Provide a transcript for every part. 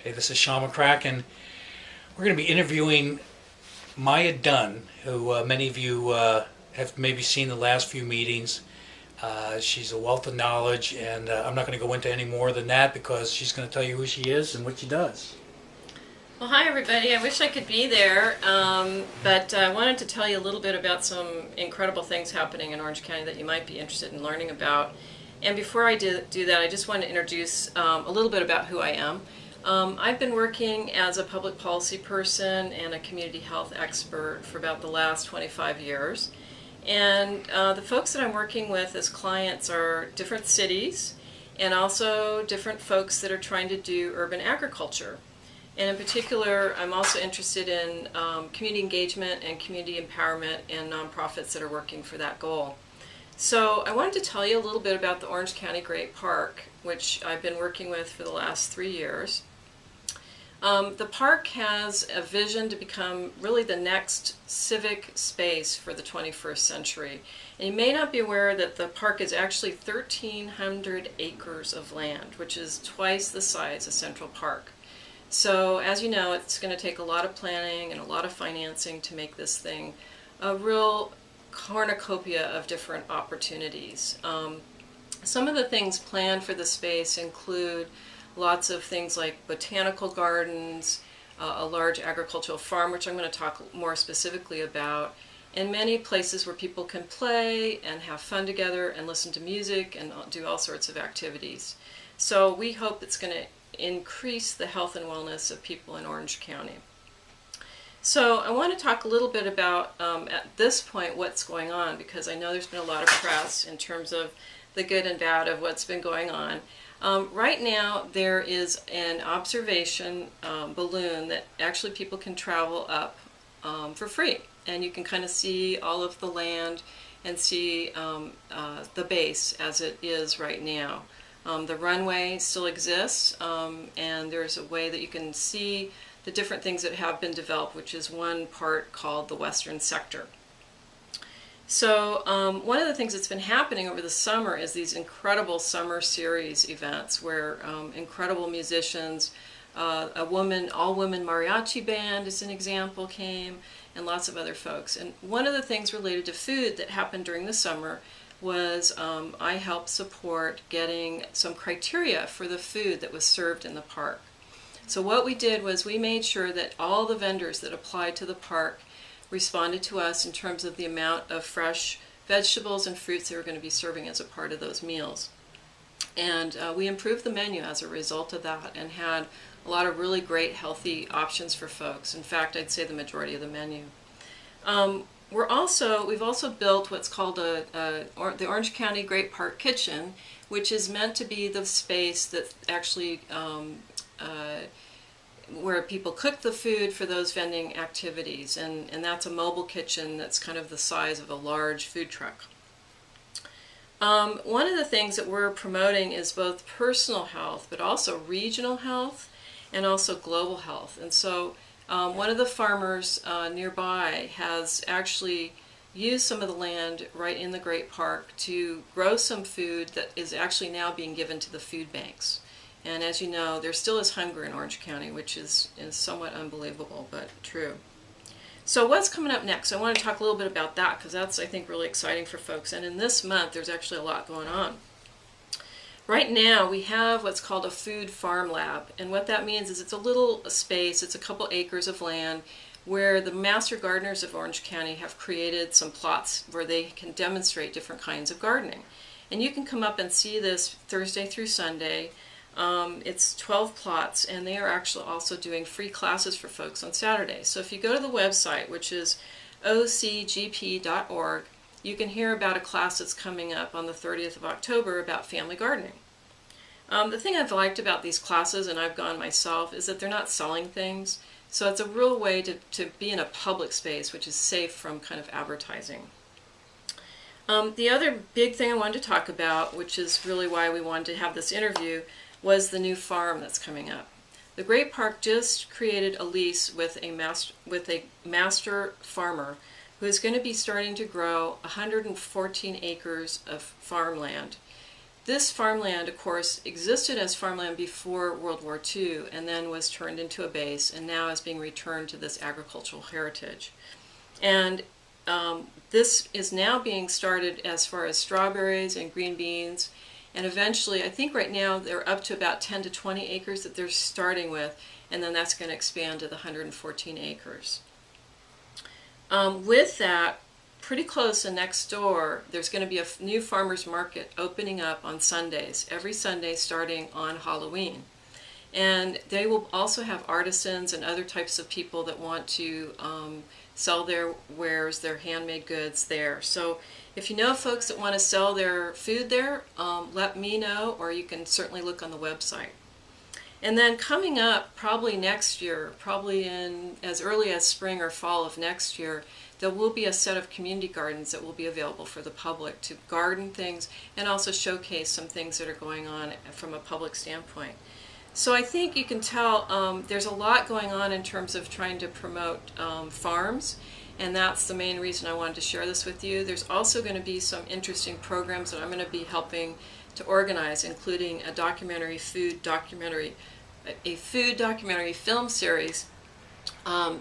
Hey, this is Sean McCracken, and we're going to be interviewing Maya Dunn, who many of you have maybe seen the last few meetings. She's a wealth of knowledge, and I'm not going to go into any more than that because she's going to tell you who she is and what she does. Well, hi everybody. I wish I could be there, but I wanted to tell you a little bit about some incredible things happening in Orange County that you might be interested in learning about. And before I do that, I just want to introduce a little bit about who I am. I've been working as a public policy person and a community health expert for about the last 25 years. And the folks that I'm working with as clients are different cities and also different folks that are trying to do urban agriculture. And in particular, I'm also interested in community engagement and community empowerment and nonprofits that are working for that goal. So I wanted to tell you a little bit about the Orange County Great Park, which I've been working with for the last 3 years. The park has a vision to become really the next civic space for the 21st century. And you may not be aware that the park is actually 1,300 acres of land, which is twice the size of Central Park. So as you know, it's going to take a lot of planning and a lot of financing to make this thing a real cornucopia of different opportunities. Some of the things planned for the space include lots of things like botanical gardens, a large agricultural farm, which I'm going to talk more specifically about, and many places where people can play and have fun together and listen to music and do all sorts of activities. So we hope it's going to increase the health and wellness of people in Orange County. So I want to talk a little bit about, at this point, what's going on, because I know there's been a lot of press in terms of the good and bad of what's been going on. Right now there is an observation balloon that actually people can travel up for free, and you can kind of see all of the land and see the base as it is right now. The runway still exists, and there's a way that you can see the different things that have been developed, which is one part called the Western Sector. So one of the things that's been happening over the summer is these incredible summer series events where incredible musicians, all-women mariachi band as an example came, and lots of other folks. And one of the things related to food that happened during the summer was I helped support getting some criteria for the food that was served in the park. So what we did was we made sure that all the vendors that applied to the park responded to us in terms of the amount of fresh vegetables and fruits they were going to be serving as a part of those meals. And we improved the menu as a result of that and had a lot of really great healthy options for folks. In fact, I'd say the majority of the menu. We've also built what's called the Orange County Great Park Kitchen, which is meant to be the space that actually where people cook the food for those vending activities, and that's a mobile kitchen that's kind of the size of a large food truck. One of the things that we're promoting is both personal health, but also regional health and also global health. And so one of the farmers nearby has actually used some of the land right in the Great Park to grow some food that is actually now being given to the food banks. And as you know, there still is hunger in Orange County, which is somewhat unbelievable, but true. So what's coming up next? I want to talk a little bit about that because that's, I think, really exciting for folks. And in this month, there's actually a lot going on. Right now, we have what's called a food farm lab. And what that means is it's a little space, it's a couple acres of land where the master gardeners of Orange County have created some plots where they can demonstrate different kinds of gardening. And you can come up and see this Thursday through Sunday. It's 12 plots, and they are actually also doing free classes for folks on Saturday. So if you go to the website, which is ocgp.org, you can hear about a class that's coming up on the 30th of October about family gardening. The thing I've liked about these classes, and I've gone myself, is that they're not selling things. So it's a real way to be in a public space, which is safe from kind of advertising. The other big thing I wanted to talk about, which is really why we wanted to have this interview, was the new farm that's coming up. The Great Park just created a lease with a master farmer who is going to be starting to grow 114 acres of farmland this farmland, of course, existed as farmland before World War II and then was turned into a base and now is being returned to this agricultural heritage. And this is now being started as far as strawberries and green beans, and eventually, I think right now they're up to about 10 to 20 acres that they're starting with, and then that's going to expand to the 114 acres. With that, pretty close and next door, there's going to be a new farmers market opening up on Sundays, every Sunday starting on Halloween. And they will also have artisans and other types of people that want to sell their wares, their handmade goods there. So if you know folks that want to sell their food there, let me know, or you can certainly look on the website. And then coming up probably next year, probably in as early as spring or fall of next year, there will be a set of community gardens that will be available for the public to garden things and also showcase some things that are going on from a public standpoint. So I think you can tell there's a lot going on in terms of trying to promote farms, and that's the main reason I wanted to share this with you. There's also going to be some interesting programs that I'm going to be helping to organize, including a food documentary film series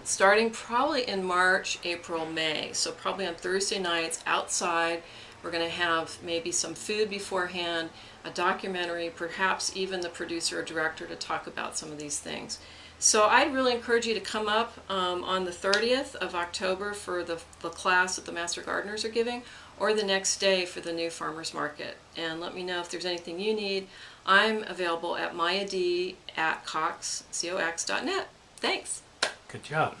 starting probably in March, April, May. So probably on Thursday nights outside, we're going to have maybe some food beforehand, a documentary, perhaps even the producer or director to talk about some of these things. So I'd really encourage you to come up on the 30th of October for the class that the Master Gardeners are giving, or the next day for the new farmers market. And let me know if there's anything you need. I'm available at mayad@cox.net. Thanks. Good job.